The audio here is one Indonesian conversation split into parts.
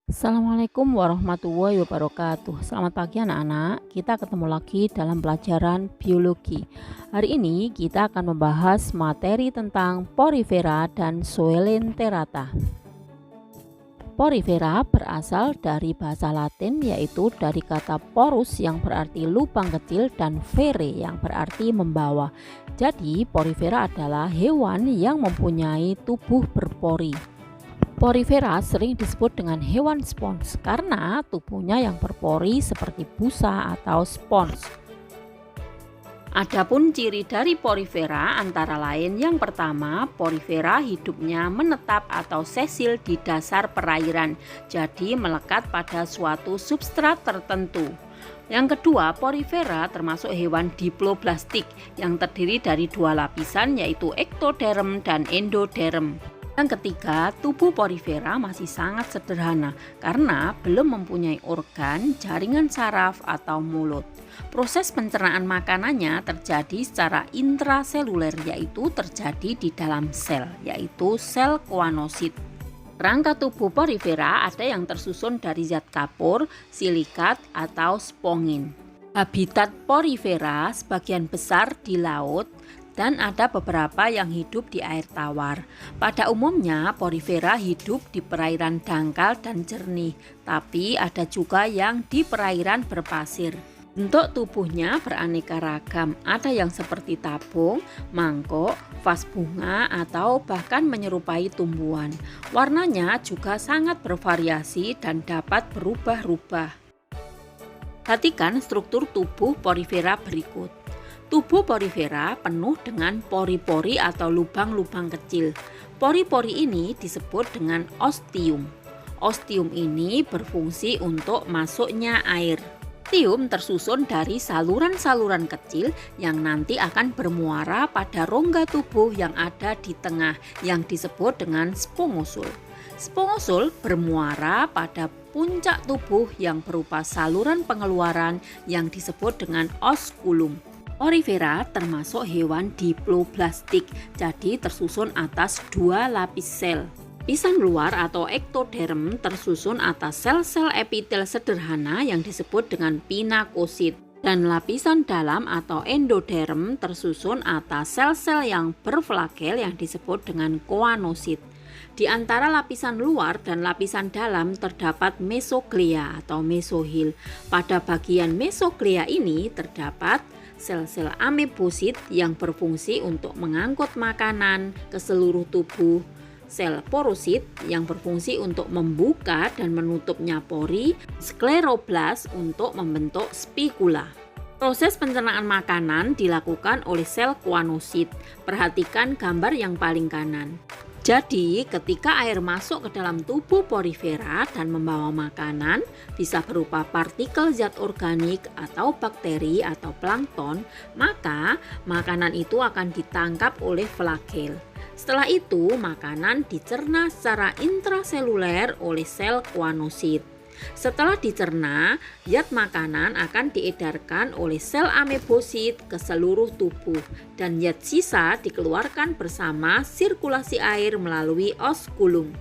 Assalamualaikum warahmatullahi wabarakatuh. Selamat pagi anak-anak. Kita ketemu lagi dalam pelajaran biologi. Hari ini kita akan membahas materi tentang Porifera dan Coelenterata. Porifera berasal dari bahasa Latin, yaitu dari kata porus yang berarti lubang kecil dan vere yang berarti membawa. Jadi porifera adalah hewan yang mempunyai tubuh berpori. Porifera sering disebut dengan hewan spons karena tubuhnya yang berpori seperti busa atau spons. Adapun ciri dari porifera antara lain yang pertama, porifera hidupnya menetap atau sesil di dasar perairan, jadi melekat pada suatu substrat tertentu. Yang kedua, porifera termasuk hewan diploblastik yang terdiri dari dua lapisan yaitu ektoderm dan endoderm. Yang ketiga, tubuh porifera masih sangat sederhana karena belum mempunyai organ, jaringan saraf, atau mulut. Proses pencernaan makanannya terjadi secara intraseluler, yaitu terjadi di dalam sel, yaitu sel koanosit. Rangka tubuh porifera ada yang tersusun dari zat kapur, silikat, atau spongin. Habitat porifera sebagian besar di laut, dan ada beberapa yang hidup di air tawar. Pada umumnya, porifera hidup di perairan dangkal dan jernih, tapi ada juga yang di perairan berpasir. Bentuk tubuhnya beraneka ragam, ada yang seperti tabung, mangkok, vas bunga, atau bahkan menyerupai tumbuhan. Warnanya juga sangat bervariasi dan dapat berubah-ubah. Perhatikan struktur tubuh porifera berikut. Tubuh porifera penuh dengan pori-pori atau lubang-lubang kecil. Pori-pori ini disebut dengan ostium. Ostium ini berfungsi untuk masuknya air. Ostium tersusun dari saluran-saluran kecil yang nanti akan bermuara pada rongga tubuh yang ada di tengah yang disebut dengan spongosul. Spongosul bermuara pada puncak tubuh yang berupa saluran pengeluaran yang disebut dengan osculum. Porifera termasuk hewan diploblastik, jadi tersusun atas dua lapis sel. Lapisan luar atau ektoderm tersusun atas sel-sel epitel sederhana yang disebut dengan pinakosit. Dan lapisan dalam atau endoderm tersusun atas sel-sel yang berflagel yang disebut dengan koanosit. Di antara lapisan luar dan lapisan dalam terdapat mesoglea atau mesohil. Pada bagian mesoglea ini terdapat sel-sel amebosit yang berfungsi untuk mengangkut makanan ke seluruh tubuh, sel porosit yang berfungsi untuk membuka dan menutupnya pori, skleroblast untuk membentuk spikula. Proses pencernaan makanan dilakukan oleh sel koanosit. Perhatikan gambar yang paling kanan. Jadi, ketika air masuk ke dalam tubuh porifera dan membawa makanan, bisa berupa partikel zat organik atau bakteri atau plankton, maka makanan itu akan ditangkap oleh flagel. Setelah itu, makanan dicerna secara intraseluler oleh sel koanosit. Setelah dicerna, zat makanan akan diedarkan oleh sel amebosit ke seluruh tubuh dan zat sisa dikeluarkan bersama sirkulasi air melalui osculum.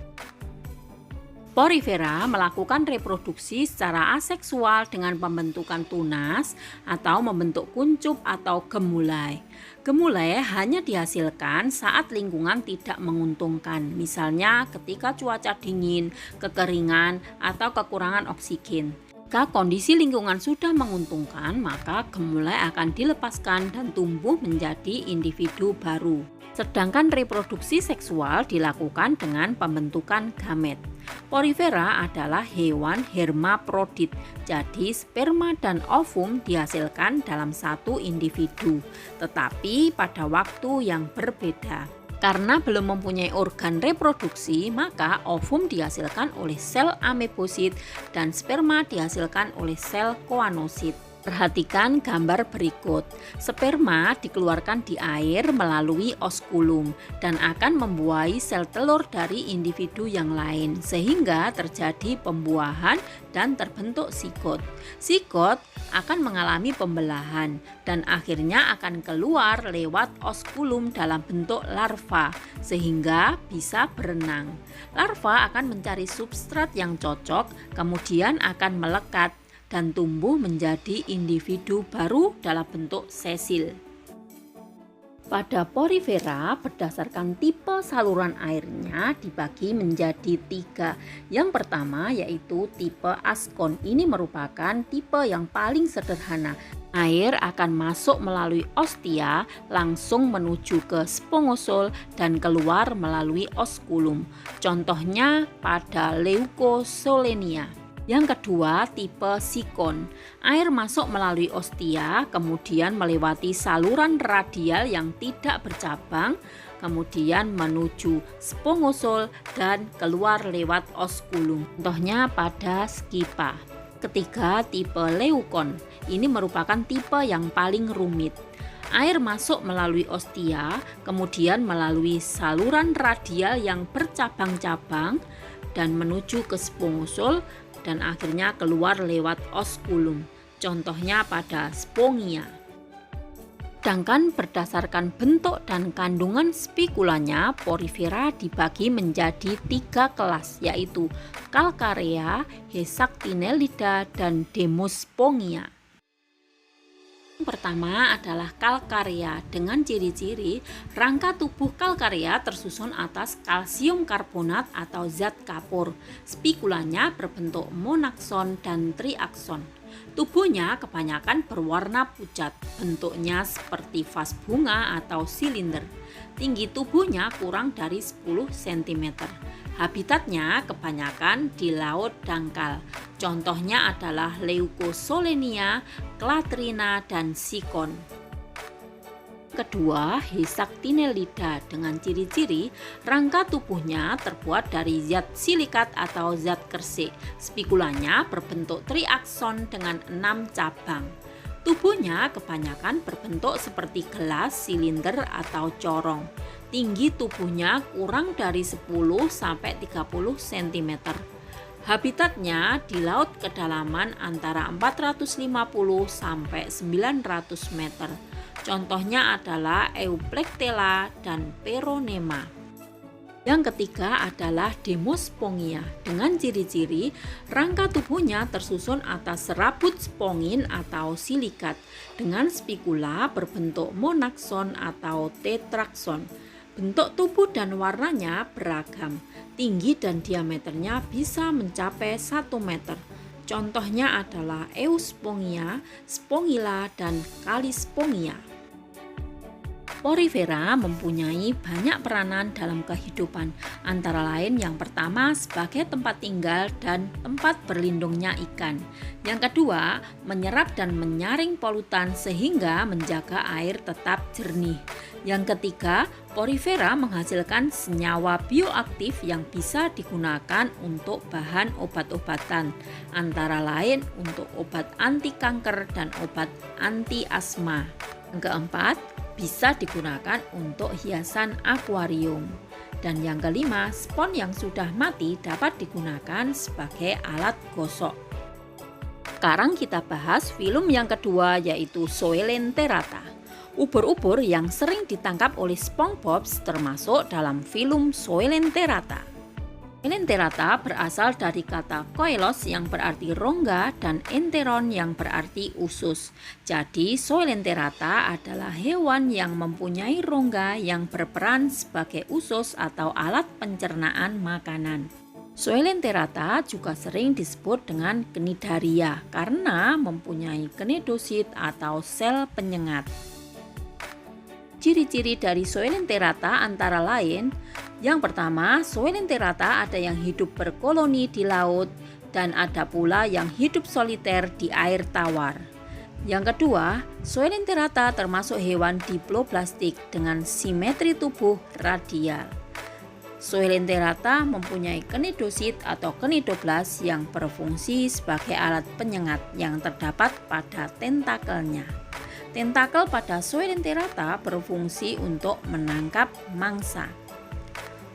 Porifera melakukan reproduksi secara aseksual dengan pembentukan tunas atau membentuk kuncup atau gemulai. Gemulai hanya dihasilkan saat lingkungan tidak menguntungkan, misalnya ketika cuaca dingin, kekeringan, atau kekurangan oksigen. Jika kondisi lingkungan sudah menguntungkan, maka gemulai akan dilepaskan dan tumbuh menjadi individu baru. Sedangkan reproduksi seksual dilakukan dengan pembentukan gamet. Porifera adalah hewan hermaprodit, jadi sperma dan ovum dihasilkan dalam satu individu, tetapi pada waktu yang berbeda. Karena belum mempunyai organ reproduksi, maka ovum dihasilkan oleh sel amebosit dan sperma dihasilkan oleh sel koanosit. Perhatikan gambar berikut. Sperma dikeluarkan di air melalui oskulum dan akan membuahi sel telur dari individu yang lain sehingga terjadi pembuahan dan terbentuk sigot. Sigot akan mengalami pembelahan dan akhirnya akan keluar lewat oskulum dalam bentuk larva sehingga bisa berenang. Larva akan mencari substrat yang cocok, kemudian akan melekat dan tumbuh menjadi individu baru dalam bentuk sesil. Pada porifera, berdasarkan tipe saluran airnya dibagi menjadi 3. Yang pertama yaitu tipe askon. Ini merupakan tipe yang paling sederhana. Air akan masuk melalui ostia, langsung menuju ke spongosol dan keluar melalui oskulum. Contohnya pada Leucosolenia. Yang kedua, tipe sikon. Air masuk melalui ostia, kemudian melewati saluran radial yang tidak bercabang, kemudian menuju spongosol dan keluar lewat oskulum. Contohnya pada Skipa. Ketiga, tipe leukon. Ini merupakan tipe yang paling rumit. Air masuk melalui ostia, kemudian melalui saluran radial yang bercabang-cabang dan menuju ke spongosol dan akhirnya keluar lewat oskulum. Contohnya pada Spongia. Sedangkan berdasarkan bentuk dan kandungan spikulanya, porifera dibagi menjadi 3 kelas, yaitu Calcarea, Hexactinellida, dan Demospongia. Yang pertama adalah Calcarea. Dengan ciri-ciri rangka tubuh Calcarea tersusun atas kalsium karbonat atau zat kapur. Spikulanya berbentuk monakson dan triakson. Tubuhnya kebanyakan berwarna pucat, bentuknya seperti vas bunga atau silinder. Tinggi tubuhnya kurang dari 10 cm. Habitatnya kebanyakan di laut dangkal. Contohnya adalah Leucosolenia, Clatrina, dan Sikon. Kedua, Hexactinellida. Dengan ciri-ciri rangka tubuhnya terbuat dari zat silikat atau zat kersik. Spikulanya berbentuk triakson dengan 6 cabang. Tubuhnya kebanyakan berbentuk seperti gelas, silinder, atau corong. Tinggi tubuhnya kurang dari 10 sampai 30 cm. Habitatnya di laut kedalaman antara 450 sampai 900 meter. Contohnya adalah Euplectella dan Peronema. Yang ketiga adalah Demospongia. Dengan ciri-ciri rangka tubuhnya tersusun atas serabut spongin atau silikat dengan spikula berbentuk monakson atau tetrakson. Bentuk tubuh dan warnanya beragam. Tinggi dan diameternya bisa mencapai 1 meter. Contohnya adalah Euspongia, Spongilla, dan Kalispongia. Porifera mempunyai banyak peranan dalam kehidupan, antara lain yang pertama sebagai tempat tinggal dan tempat berlindungnya ikan. Yang kedua, menyerap dan menyaring polutan sehingga menjaga air tetap jernih. Yang ketiga, porifera menghasilkan senyawa bioaktif yang bisa digunakan untuk bahan obat-obatan, antara lain untuk obat anti kanker dan obat anti asma. Yang keempat, bisa digunakan untuk hiasan akuarium. Dan yang kelima, spons yang sudah mati dapat digunakan sebagai alat gosok. Sekarang kita bahas film yang kedua yaitu Coelenterata. Ubur-ubur yang sering ditangkap oleh SpongeBob termasuk dalam film Coelenterata. Coelenterata berasal dari kata koelos yang berarti rongga dan enteron yang berarti usus. Jadi Coelenterata adalah hewan yang mempunyai rongga yang berperan sebagai usus atau alat pencernaan makanan. Coelenterata juga sering disebut dengan Cnidaria karena mempunyai cnidosit atau sel penyengat. Ciri-ciri dari Coelenterata antara lain, yang pertama, Coelenterata ada yang hidup berkoloni di laut dan ada pula yang hidup soliter di air tawar. Yang kedua, Coelenterata termasuk hewan diploblastik dengan simetri tubuh radial. Soelenterata mempunyai knidosit atau knidoblas yang berfungsi sebagai alat penyengat yang terdapat pada tentakelnya. Tentakel pada Soelenterata berfungsi untuk menangkap mangsa.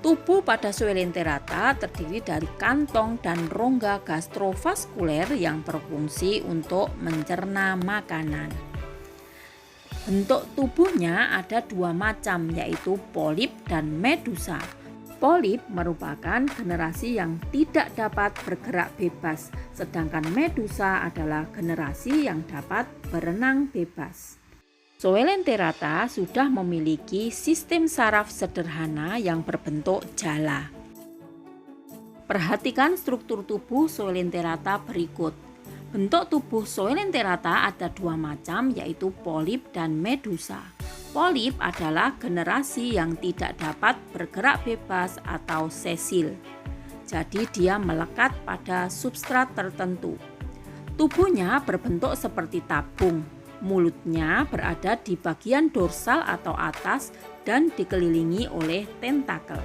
Tubuh pada Soelenterata terdiri dari kantong dan rongga gastrovaskuler yang berfungsi untuk mencerna makanan. Bentuk tubuhnya ada dua macam, yaitu polip dan medusa. Polip merupakan generasi yang tidak dapat bergerak bebas, sedangkan medusa adalah generasi yang dapat berenang bebas. Soelenterata sudah memiliki sistem saraf sederhana yang berbentuk jala. Perhatikan struktur tubuh Soelenterata berikut. Bentuk tubuh Soelenterata ada dua macam, yaitu polip dan medusa. Polip adalah generasi yang tidak dapat bergerak bebas atau sesil. Jadi dia melekat pada substrat tertentu. Tubuhnya berbentuk seperti tabung. Mulutnya berada di bagian dorsal atau atas dan dikelilingi oleh tentakel.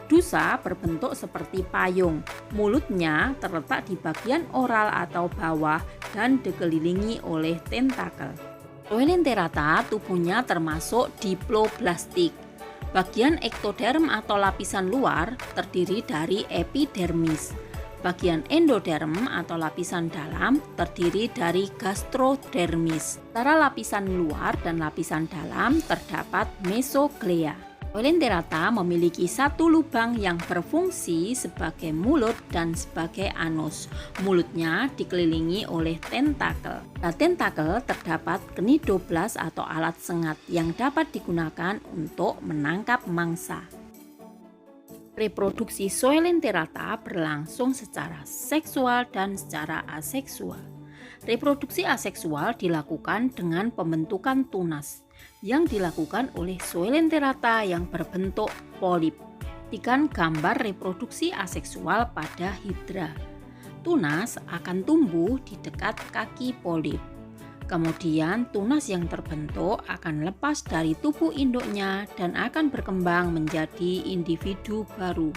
Medusa berbentuk seperti payung. Mulutnya terletak di bagian oral atau bawah dan dikelilingi oleh tentakel. Soelenterata tubuhnya termasuk diploblastik. Bagian ektoderm atau lapisan luar terdiri dari epidermis. Bagian endoderm atau lapisan dalam terdiri dari gastrodermis. Antara lapisan luar dan lapisan dalam terdapat mesoglea. Soelenterata memiliki satu lubang yang berfungsi sebagai mulut dan sebagai anus. Mulutnya dikelilingi oleh tentakel. Pada tentakel terdapat knidoblas atau alat sengat yang dapat digunakan untuk menangkap mangsa. Reproduksi Soelenterata berlangsung secara seksual dan secara aseksual. Reproduksi aseksual dilakukan dengan pembentukan tunas yang dilakukan oleh Soelenterata yang berbentuk polip. Perhatikan gambar reproduksi aseksual pada hidra. Tunas akan tumbuh di dekat kaki polip. Kemudian tunas yang terbentuk akan lepas dari tubuh induknya dan akan berkembang menjadi individu baru.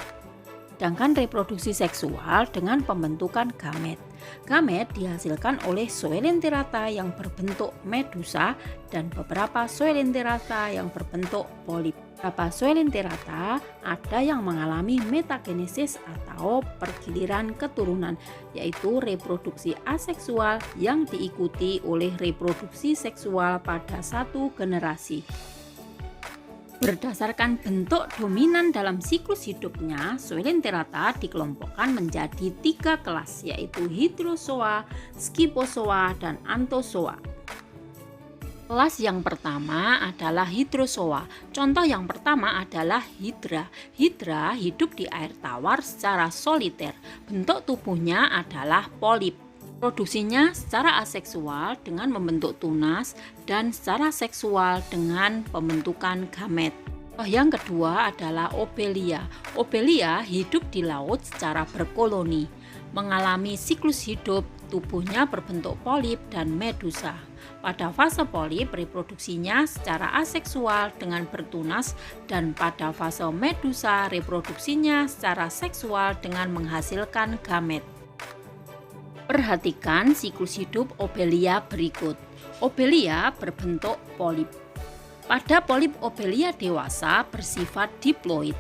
Sedangkan reproduksi seksual dengan pembentukan gamet. Gamet dihasilkan oleh Soelenterata yang berbentuk medusa dan beberapa Soelenterata yang berbentuk polip. Beberapa Soelenterata ada yang mengalami metagenesis atau pergiliran keturunan, yaitu reproduksi aseksual yang diikuti oleh reproduksi seksual pada satu generasi. Berdasarkan bentuk dominan dalam siklus hidupnya, Soelenterata dikelompokkan menjadi 3 kelas, yaitu Hydrozoa, Scyphozoa, dan Anthozoa. Kelas yang pertama adalah Hydrozoa. Contoh yang pertama adalah hidra. Hidra hidup di air tawar secara soliter. Bentuk tubuhnya adalah polip. Produksinya secara aseksual dengan membentuk tunas dan secara seksual dengan pembentukan gamet. Yang kedua adalah Obelia. Obelia hidup di laut secara berkoloni. Mengalami siklus hidup, tubuhnya berbentuk polip dan medusa. Pada fase polip, reproduksinya secara aseksual dengan bertunas, dan pada fase medusa, reproduksinya secara seksual dengan menghasilkan gamet. Perhatikan siklus hidup Obelia berikut. Obelia berbentuk polip. Pada polip Obelia dewasa bersifat diploid.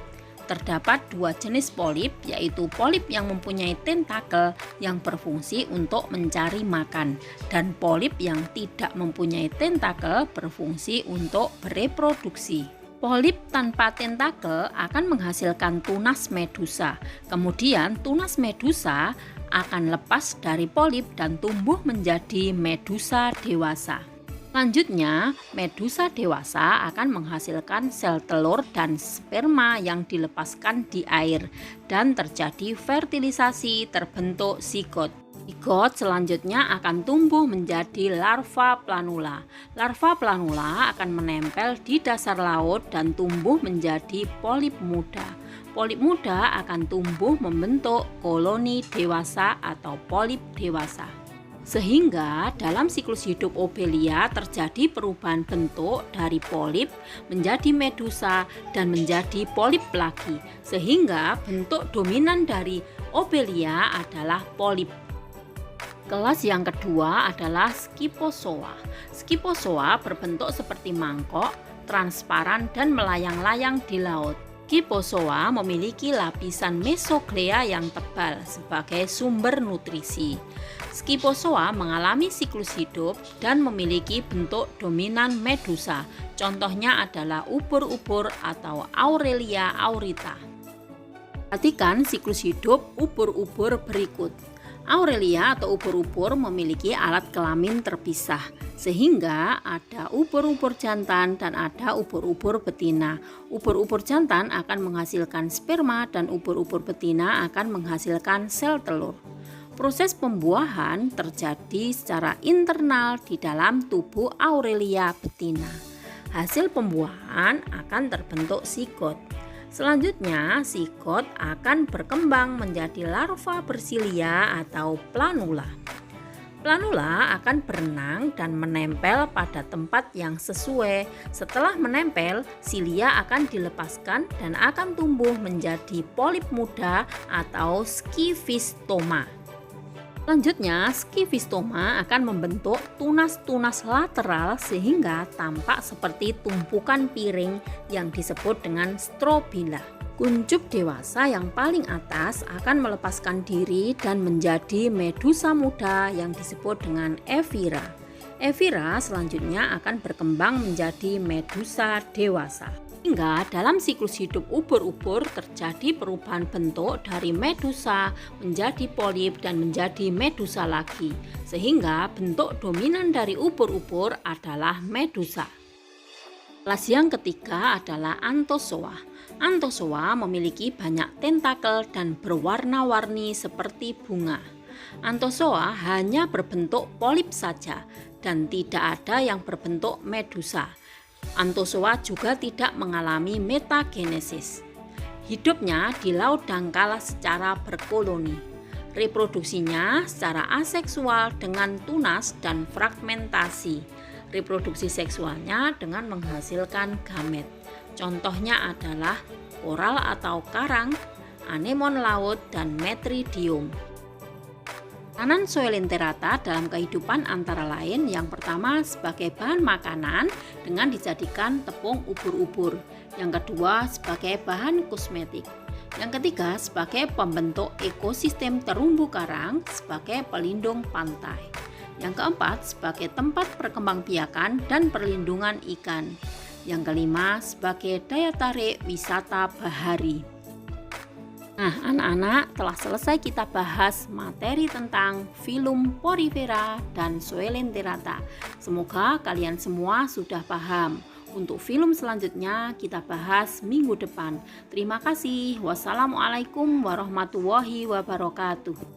Terdapat 2 jenis polip, yaitu polip yang mempunyai tentakel yang berfungsi untuk mencari makan, dan polip yang tidak mempunyai tentakel berfungsi untuk bereproduksi. Polip tanpa tentakel akan menghasilkan tunas medusa. Kemudian tunas medusa akan lepas dari polip dan tumbuh menjadi medusa dewasa. Selanjutnya, medusa dewasa akan menghasilkan sel telur dan sperma yang dilepaskan di air dan terjadi fertilisasi, terbentuk zigot. Zigot selanjutnya akan tumbuh menjadi larva planula. Larva planula akan menempel di dasar laut dan tumbuh menjadi polip muda. Polip muda akan tumbuh membentuk koloni dewasa atau polip dewasa. Sehingga dalam siklus hidup Obelia terjadi perubahan bentuk dari polip menjadi medusa dan menjadi polip lagi. Sehingga bentuk dominan dari Obelia adalah polip. Kelas yang kedua adalah Scyphozoa. Scyphozoa berbentuk seperti mangkok, transparan dan melayang-layang di laut. Scyphozoa memiliki lapisan mesoglea yang tebal sebagai sumber nutrisi. Scyphozoa mengalami siklus hidup dan memiliki bentuk dominan medusa. Contohnya adalah ubur-ubur atau Aurelia aurita. Perhatikan siklus hidup ubur-ubur berikut. Aurelia atau ubur-ubur memiliki alat kelamin terpisah, sehingga ada ubur-ubur jantan dan ada ubur-ubur betina. Ubur-ubur jantan akan menghasilkan sperma dan ubur-ubur betina akan menghasilkan sel telur. Proses pembuahan terjadi secara internal di dalam tubuh Aurelia betina. Hasil pembuahan akan terbentuk sigot. Selanjutnya, sigot akan berkembang menjadi larva bersilia atau planula. Planula akan berenang dan menempel pada tempat yang sesuai. Setelah menempel, silia akan dilepaskan dan akan tumbuh menjadi polip muda atau Scyphistoma. Selanjutnya, Scyphistoma akan membentuk tunas-tunas lateral sehingga tampak seperti tumpukan piring yang disebut dengan strobila. Kuncup dewasa yang paling atas akan melepaskan diri dan menjadi medusa muda yang disebut dengan Evira. Evira selanjutnya akan berkembang menjadi medusa dewasa. Hingga dalam siklus hidup ubur-ubur terjadi perubahan bentuk dari medusa menjadi polip dan menjadi medusa lagi. Sehingga bentuk dominan dari ubur-ubur adalah medusa. Kelas yang ketiga adalah Anthozoa. Anthozoa memiliki banyak tentakel dan berwarna-warni seperti bunga. Anthozoa hanya berbentuk polip saja dan tidak ada yang berbentuk medusa. Anthozoa juga tidak mengalami metagenesis. Hidupnya di laut dangkal secara berkoloni. Reproduksinya secara aseksual dengan tunas dan fragmentasi. Reproduksi seksualnya dengan menghasilkan gamet. Contohnya adalah koral atau karang, anemon laut, dan metridium. Peranan Coelenterata dalam kehidupan antara lain yang pertama sebagai bahan makanan dengan dijadikan tepung ubur-ubur, yang kedua sebagai bahan kosmetik, yang ketiga sebagai pembentuk ekosistem terumbu karang sebagai pelindung pantai, yang keempat sebagai tempat perkembangbiakan dan perlindungan ikan, yang kelima sebagai daya tarik wisata bahari. Nah, anak-anak, telah selesai kita bahas materi tentang filum Porifera dan Coelenterata. Semoga kalian semua sudah paham. Untuk film selanjutnya kita bahas minggu depan. Terima kasih. Wassalamualaikum warahmatullahi wabarakatuh.